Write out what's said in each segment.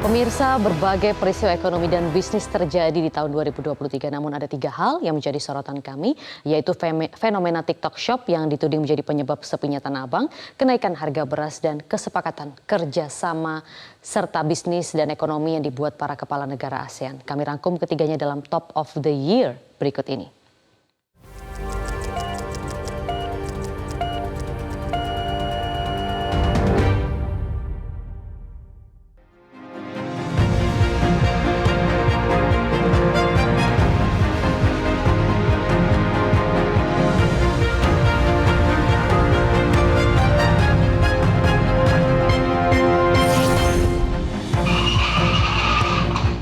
Pemirsa, berbagai peristiwa ekonomi dan bisnis terjadi di tahun 2023. Namun ada 3 hal yang menjadi sorotan kami, yaitu fenomena TikTok Shop yang dituding menjadi penyebab sepinya Tanah Abang, kenaikan harga beras dan kesepakatan kerjasama serta bisnis dan ekonomi yang dibuat para kepala negara ASEAN. Kami rangkum ketiganya dalam Top of the Year berikut ini.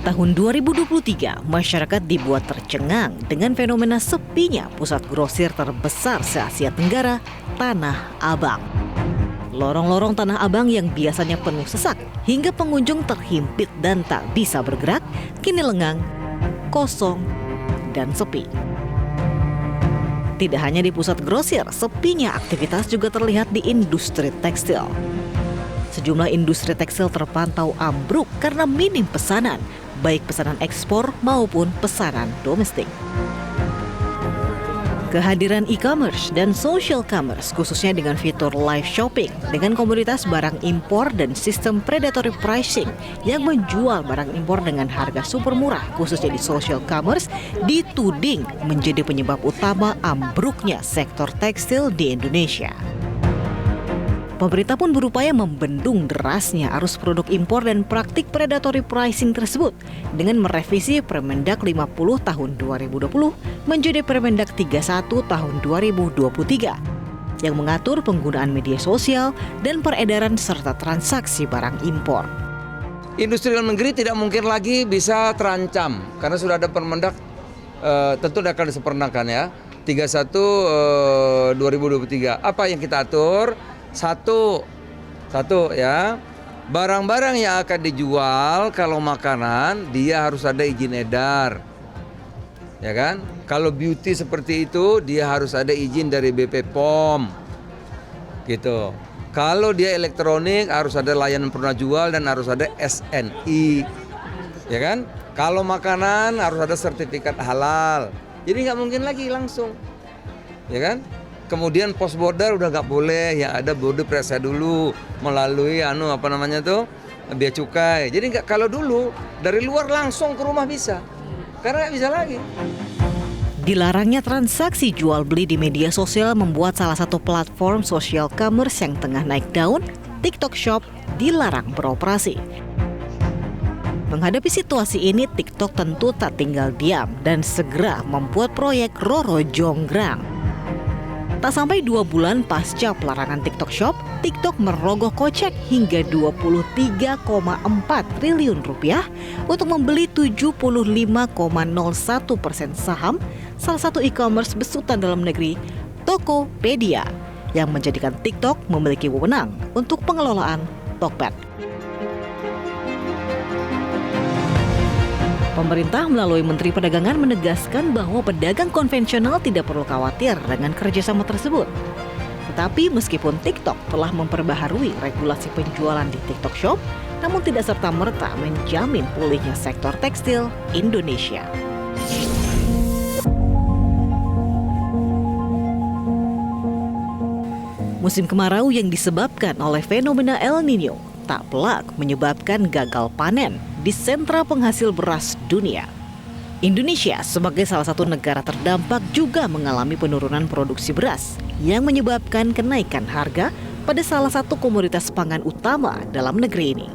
Tahun 2023, masyarakat dibuat tercengang dengan fenomena sepinya pusat grosir terbesar se-Asia Tenggara, Tanah Abang. Lorong-lorong Tanah Abang yang biasanya penuh sesak hingga pengunjung terhimpit dan tak bisa bergerak, kini lengang, kosong, dan sepi. Tidak hanya di pusat grosir, sepinya aktivitas juga terlihat di industri tekstil. Sejumlah industri tekstil terpantau ambruk karena minim pesanan, baik pesanan ekspor maupun pesanan domestik. Kehadiran e-commerce dan social commerce khususnya dengan fitur live shopping dengan komoditas barang impor dan sistem predatory pricing yang menjual barang impor dengan harga super murah khususnya di social commerce dituding menjadi penyebab utama ambruknya sektor tekstil di Indonesia. Pemerintah pun berupaya membendung derasnya arus produk impor dan praktik predatory pricing tersebut dengan merevisi Permendak 50 tahun 2020 menjadi Permendak 31 tahun 2023 yang mengatur penggunaan media sosial dan peredaran serta transaksi barang impor. Industri dalam negeri tidak mungkin lagi bisa terancam karena sudah ada Permendak tentu akan disempurnakan ya 31 2023. Apa yang kita atur? Satu ya, barang-barang yang akan dijual kalau makanan dia harus ada izin edar, ya kan? Kalau beauty seperti itu dia harus ada izin dari BP POM, gitu. Kalau dia elektronik harus ada layanan pernah jual dan harus ada SNI, ya kan? Kalau makanan harus ada sertifikat halal, jadi nggak mungkin lagi langsung, ya kan? Kemudian pos border udah nggak boleh, yang ada border periksa dulu melalui bea cukai. Jadi nggak, kalau dulu dari luar langsung ke rumah bisa, karena nggak bisa lagi. Dilarangnya transaksi jual beli di media sosial membuat salah satu platform social commerce yang tengah naik daun, TikTok Shop, dilarang beroperasi. Menghadapi situasi ini, TikTok tentu tak tinggal diam dan segera membuat proyek Roro Jonggrang. Tak sampai 2 bulan pasca pelarangan TikTok Shop, TikTok merogoh kocek hingga 23,4 triliun rupiah untuk membeli 75,01% saham salah satu e-commerce besutan dalam negeri, Tokopedia, yang menjadikan TikTok memiliki wewenang untuk pengelolaan Tokped. Pemerintah melalui Menteri Perdagangan menegaskan bahwa pedagang konvensional tidak perlu khawatir dengan kerjasama tersebut. Tetapi meskipun TikTok telah memperbaharui regulasi penjualan di TikTok Shop, namun tidak serta-merta menjamin pulihnya sektor tekstil Indonesia. Musim kemarau yang disebabkan oleh fenomena El Nino tak pelak menyebabkan gagal panen di sentra penghasil beras dunia. Indonesia sebagai salah satu negara terdampak juga mengalami penurunan produksi beras yang menyebabkan kenaikan harga pada salah satu komoditas pangan utama dalam negeri ini.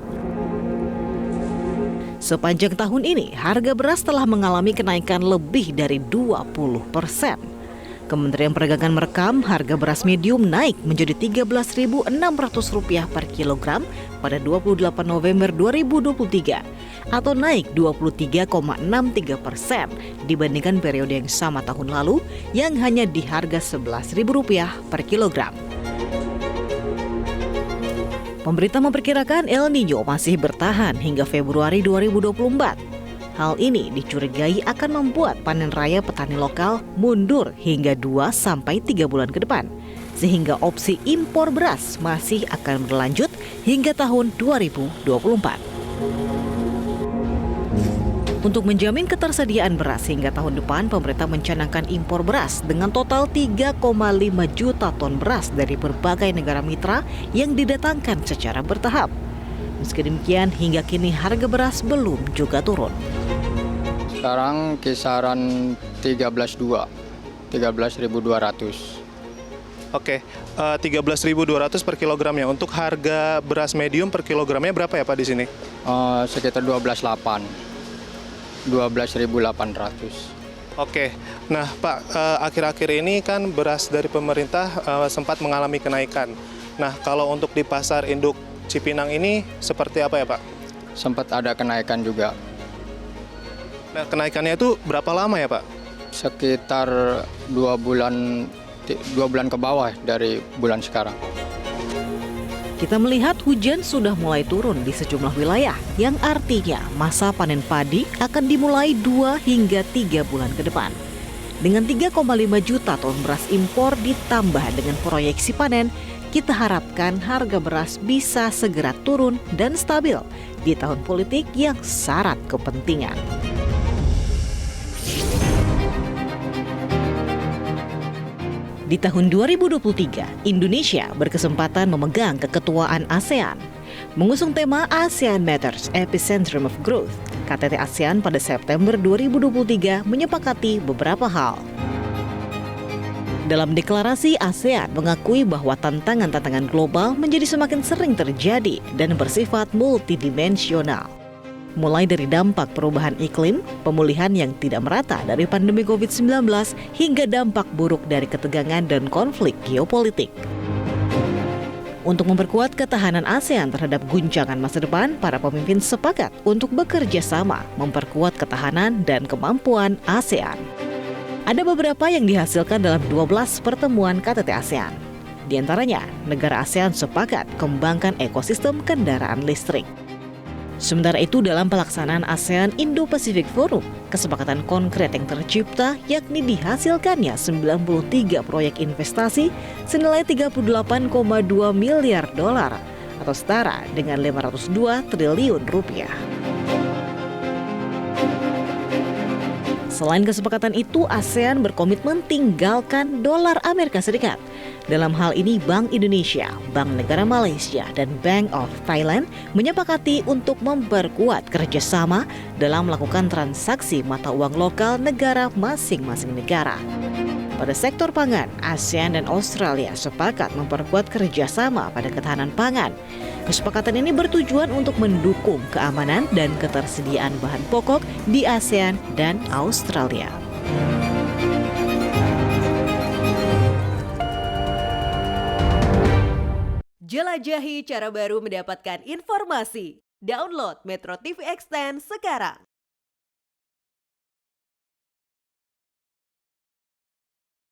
Sepanjang tahun ini, harga beras telah mengalami kenaikan lebih dari 20%. Kementerian Perdagangan merekam harga beras medium naik menjadi Rp13.600 per kilogram pada 28 November 2023 atau naik 23,63% dibandingkan periode yang sama tahun lalu yang hanya di harga Rp11.000 per kilogram. Pemerintah memperkirakan El Nino masih bertahan hingga Februari 2024. Hal ini dicurigai akan membuat panen raya petani lokal mundur hingga 2-3 bulan ke depan, sehingga opsi impor beras masih akan berlanjut hingga tahun 2024. Untuk menjamin ketersediaan beras hingga tahun depan, pemerintah mencanangkan impor beras dengan total 3,5 juta ton beras dari berbagai negara mitra yang didatangkan secara bertahap. Meski demikian, hingga kini harga beras belum juga turun. Sekarang kisaran 13.200. Oke, 13.200 per kilogramnya. Untuk harga beras medium per kilogramnya berapa ya Pak di sini? Sekitar 12.800. 12.800. Oke, nah Pak, akhir-akhir ini kan beras dari pemerintah sempat mengalami kenaikan. Nah, kalau untuk di pasar induk Cipinang ini seperti apa ya Pak? Sempat ada kenaikan juga. Nah, kenaikannya itu berapa lama ya Pak? Sekitar 2 bulan ke bawah dari bulan sekarang. Kita melihat hujan sudah mulai turun di sejumlah wilayah, yang artinya masa panen padi akan dimulai 2 hingga 3 bulan ke depan. Dengan 3,5 juta ton beras impor ditambah dengan proyeksi panen, kita harapkan harga beras bisa segera turun dan stabil di tahun politik yang syarat kepentingan. Di tahun 2023, Indonesia berkesempatan memegang keketuaan ASEAN. Mengusung tema ASEAN Matters, Epicentrum of Growth, KTT ASEAN pada September 2023 menyepakati beberapa hal. Dalam deklarasi, ASEAN mengakui bahwa tantangan-tantangan global menjadi semakin sering terjadi dan bersifat multidimensional. Mulai dari dampak perubahan iklim, pemulihan yang tidak merata dari pandemi COVID-19, hingga dampak buruk dari ketegangan dan konflik geopolitik. Untuk memperkuat ketahanan ASEAN terhadap guncangan masa depan, para pemimpin sepakat untuk bekerja sama memperkuat ketahanan dan kemampuan ASEAN. Ada beberapa yang dihasilkan dalam 12 pertemuan KTT ASEAN. Di antaranya, negara ASEAN sepakat kembangkan ekosistem kendaraan listrik. Sementara itu, dalam pelaksanaan ASEAN Indo-Pacific Forum, kesepakatan konkret yang tercipta yakni dihasilkannya 93 proyek investasi senilai 38,2 miliar dolar atau setara dengan 502 triliun rupiah. Selain kesepakatan itu, ASEAN berkomitmen tinggalkan dolar Amerika Serikat. Dalam hal ini, Bank Indonesia, Bank Negara Malaysia, dan Bank of Thailand menyepakati untuk memperkuat kerjasama dalam melakukan transaksi mata uang lokal negara masing-masing negara. Pada sektor pangan, ASEAN dan Australia sepakat memperkuat kerjasama pada ketahanan pangan. Kesepakatan ini bertujuan untuk mendukung keamanan dan ketersediaan bahan pokok di ASEAN dan Australia. Jelajahi cara baru mendapatkan informasi. Download Metro TV Extend sekarang.